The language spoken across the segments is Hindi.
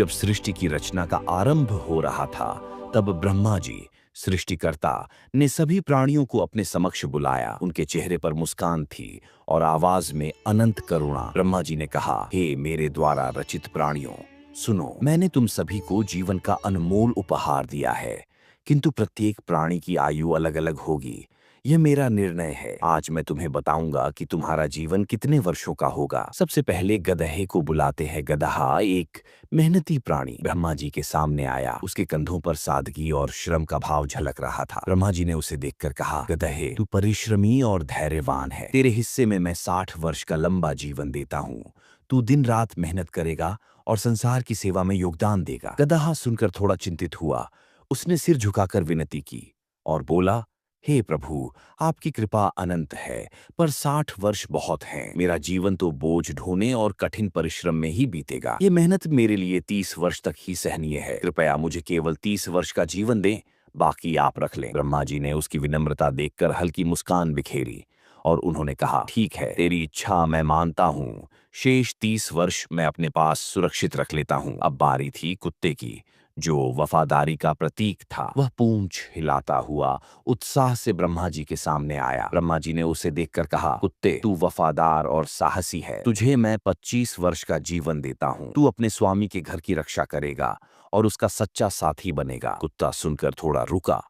जब सृष्टि की रचना का आरंभ हो रहा था, तब ब्रह्मा जी सृष्टिकर्ता ने सभी प्राणियों को अपने समक्ष बुलाया। उनके चेहरे पर मुस्कान थी और आवाज में अनंत करुणा। ब्रह्मा जी ने कहा, हे मेरे द्वारा रचित प्राणियों, सुनो, मैंने तुम सभी को जीवन का अनमोल उपहार दिया है, किंतु प्रत्येक प्राणी की आयु अलग अलग होगी। यह मेरा निर्णय है। आज मैं तुम्हें बताऊंगा कि तुम्हारा जीवन कितने वर्षों का होगा। सबसे पहले गधे को बुलाते हैं। गदहा एक मेहनती प्राणी ब्रह्मा जी के सामने आया। उसके कंधों पर सादगी और श्रम का भाव झलक रहा था। ब्रह्मा जी ने उसे देखकर कहा, गधे, तू परिश्रमी और धैर्यवान है। तेरे हिस्से में मैं 60 वर्ष का लंबा जीवन देता हूँ। तू दिन रात मेहनत करेगा और संसार की सेवा में योगदान देगा। गदहा सुनकर थोड़ा चिंतित हुआ। उसने सिर झुकाकर विनती की और बोला, हे प्रभु, आपकी कृपा अनंत है, पर 60 वर्ष बहुत हैं। मेरा जीवन तो बोझ ढोने और कठिन परिश्रम में ही बीतेगा। ये मेहनत मेरे लिए 30 वर्ष तक ही सहनीय है। कृपया मुझे केवल 30 वर्ष का जीवन दें, बाकी आप रख लें। ब्रह्मा जी ने उसकी विनम्रता देखकर हल्की मुस्कान बिखेरी और उन्होंने कहा, ठीक है, तेरी इच्छा मैं मानता हूँ। शेष 30 वर्ष मैं अपने पास सुरक्षित रख लेता हूँ। अब बारी थी कुत्ते की, जो वफादारी का प्रतीक था। वह पूंछ हिलाता हुआ उत्साह से ब्रह्मा जी के सामने आया। ब्रह्मा जी ने उसे देखकर कहा, कुत्ते, तू वफादार और साहसी है। तुझे मैं 25 वर्ष का जीवन देता हूँ। तू अपने स्वामी के घर की रक्षा करेगा और उसका सच्चा साथी बनेगा। कुत्ता सुनकर थोड़ा रुका,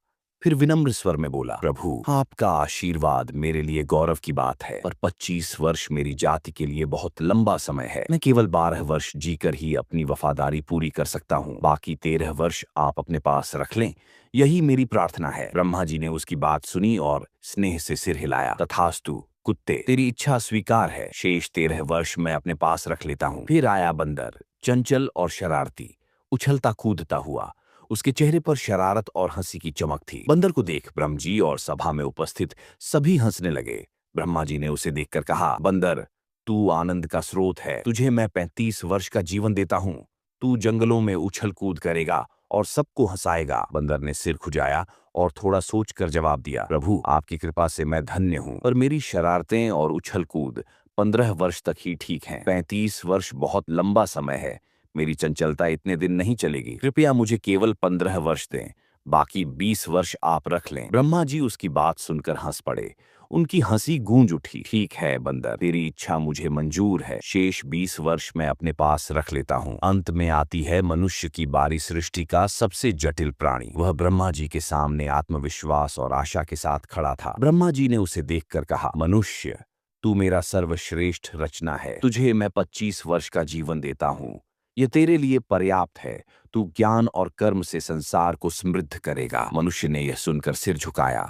फिर विनम्र स्वर में बोला, प्रभु, आपका आशीर्वाद मेरे लिए गौरव की बात है, पर 25 वर्ष मेरी जाति के लिए बहुत लंबा समय है। मैं केवल 12 वर्ष जीकर ही अपनी वफादारी पूरी कर सकता हूँ। बाकी 13 वर्ष आप अपने पास रख लें, यही मेरी प्रार्थना है। ब्रह्मा जी ने उसकी बात सुनी और स्नेह से सिर हिलाया। तथास्तु कुत्ते, तेरी इच्छा स्वीकार है। शेष 13 वर्ष मैं अपने पास रख लेता हूँ। फिर आया बंदर, चंचल और शरारती, उछलता कूदता हुआ। उसके चेहरे पर शरारत और हंसी की चमक थी। बंदर को देख ब्रह्म जी और सभा में उपस्थित सभी हंसने लगे। ब्रह्मा जी ने उसे देखकर कहा, बंदर, तू आनंद का स्रोत है। तुझे मैं 35 वर्ष का जीवन देता हूँ। तू जंगलों में उछल कूद करेगा और सबको हंसाएगा। बंदर ने सिर खुजाया और थोड़ा सोचकर जवाब दिया, प्रभु, आपकी कृपा से मैं धन्य हूँ, पर मेरी शरारतें और उछल कूद 15 वर्ष तक ही ठीक हैं। 35 वर्ष बहुत लंबा समय है। मेरी चंचलता इतने दिन नहीं चलेगी। कृपया मुझे केवल 15 वर्ष दें, बाकी 20 वर्ष आप रख लें। ब्रह्मा जी उसकी बात सुनकर हंस पड़े। उनकी हंसी गूंज उठी। ठीक है बंदर, तेरी इच्छा मुझे मंजूर है। शेष 20 वर्ष मैं अपने पास रख लेता हूँ। अंत में आती है मनुष्य की बारी। सृष्टि का सबसे जटिल प्राणी। वह ब्रह्मा जी के सामने आत्मविश्वास और आशा के साथ खड़ा था। ब्रह्मा जी ने उसे देखकर कहा, मनुष्य, तू मेरा सर्वश्रेष्ठ रचना है। तुझे मैं 25 वर्ष का जीवन देता हूँ। यह तेरे लिए पर्याप्त है। तू ज्ञान और कर्म से संसार को समृद्ध करेगा। मनुष्य ने यह सुनकर सिर झुकाया,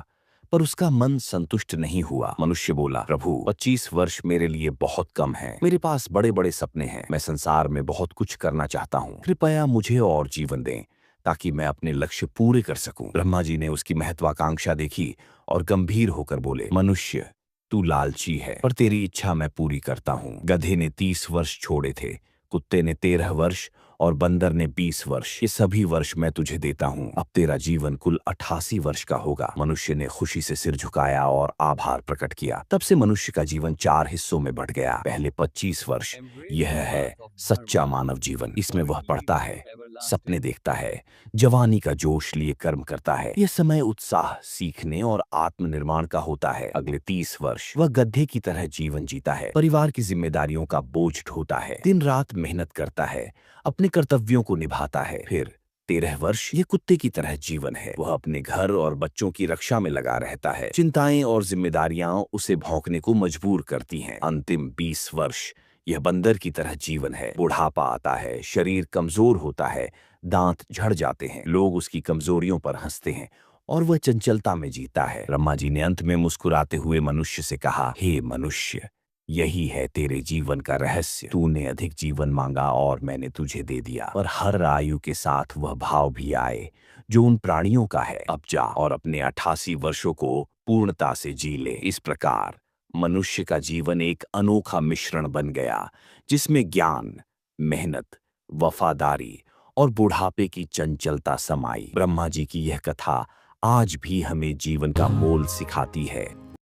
पर उसका मन संतुष्ट नहीं हुआ। मनुष्य बोला, प्रभु, 25 वर्ष मेरे लिए बहुत कम है। मेरे पास बड़े बड़े सपने हैं। मैं संसार में बहुत कुछ करना चाहता हूँ। कृपया मुझे और जीवन दें, ताकि मैं अपने लक्ष्य पूरे कर सकूं। ब्रह्मा जी ने उसकी महत्वाकांक्षा देखी और गंभीर होकर बोले, मनुष्य, तू लालची है, पर तेरी इच्छा मैं पूरी करता हूँ। गधे ने 30 वर्ष छोड़े थे, कुत्ते ने 13 वर्ष और बंदर ने 20 वर्ष। ये सभी वर्ष मैं तुझे देता हूँ। अब तेरा जीवन कुल 88 वर्ष का होगा। मनुष्य ने खुशी से सिर झुकाया और आभार प्रकट किया। तब से मनुष्य का जीवन 4 हिस्सों में बढ़ गया। पहले 25 वर्ष, यह है सच्चा मानव जीवन। इसमें वह पढ़ता है, सपने देखता है, जवानी का जोश लिए कर्म करता है। यह समय उत्साह, सीखने और आत्मनिर्माण का होता है। अगले 30 वर्ष वह गधे की तरह जीवन जीता है, परिवार की जिम्मेदारियों का बोझ ढोता है, दिन रात मेहनत करता है, अपने कर्तव्यों को निभाता है। फिर 13 वर्ष ये कुत्ते की तरह जीवन है। वह अपने घर और बच्चों की रक्षा में लगा रहता है। चिंताएं और जिम्मेदारियां उसे भौंकने को मजबूर करती हैं। अंतिम 20 वर्ष यह बंदर की तरह जीवन है। बुढ़ापा आता है, शरीर कमजोर होता है, दांत झड़ जाते हैं, लोग उसकी कमजोरियों पर हंसते हैं और वह चंचलता में जीता है। ब्रह्मा जी ने अंत में मुस्कुराते हुए मनुष्य से कहा, हे मनुष्य, यही है तेरे जीवन का रहस्य। तूने अधिक जीवन मांगा और मैंने तुझे दे दिया, पर हर आयु के साथ वह भाव भी आए जो उन प्राणियों का है। अब जा और अपने 88 वर्षों को पूर्णता से जी ले। इस प्रकार मनुष्य का जीवन एक अनोखा मिश्रण बन गया, जिसमें ज्ञान, मेहनत, वफादारी और बुढ़ापे की चंचलता समाई। ब्रह्मा जी की यह कथा आज भी हमें जीवन का मोल सिखाती है।